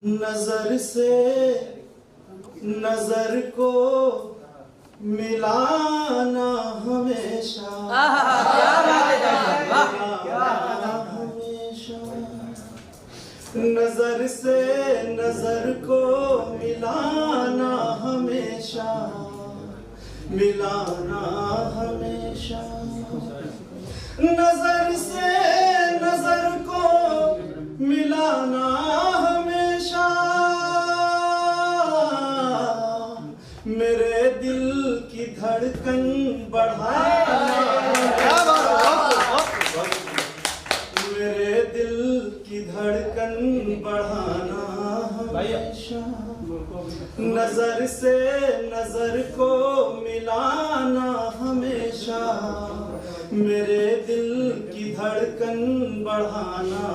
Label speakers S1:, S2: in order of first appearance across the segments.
S1: नजर से नजर को मिलाना हमेशा, हमेशा नजर से नजर को मिलाना हमेशा, मिलाना हमेशा। नजर से नजर को मिलाना हमेशा, मेरे दिल की धड़कन बढ़ाना, मेरे दिल की धड़कन बढ़ाना हमेशा। नजर से नजर को मिलाना हमेशा, मेरे दिल की धड़कन बढ़ाना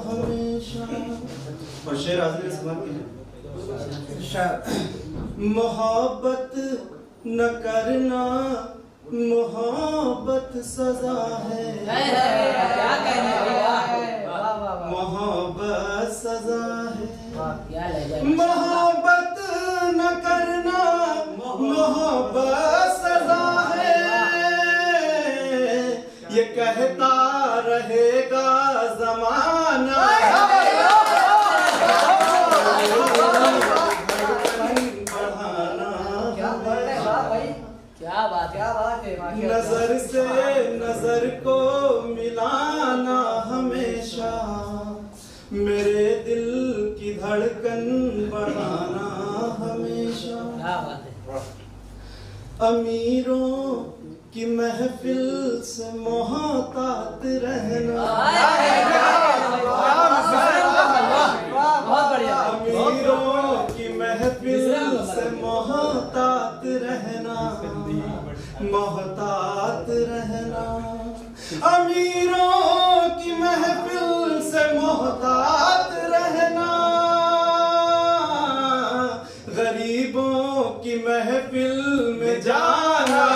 S1: हमेशा। और शेर हाजिर समाप्त कीजिए। मोहब्बत न करना मोहब्बत सजा है, मोहब्बत सजा है। मोहब्बत न करना मोहब्बत सजा है, ये कहता रहेगा जमाना।
S2: क्या बात है।
S1: नजर से नजर को मिलाना हमेशा, मेरे दिल की धड़कन बढ़ाना हमेशा।
S2: क्या बात है।
S1: अमीरों की महफिल से मोहतात रहना,
S2: बहुत बढ़िया।
S1: अमीरों की महफिल से मोहतात रहना, मोहतात रहना। अमीरों की महफिल से मोहतात रहना, गरीबों की महफिल में जाना।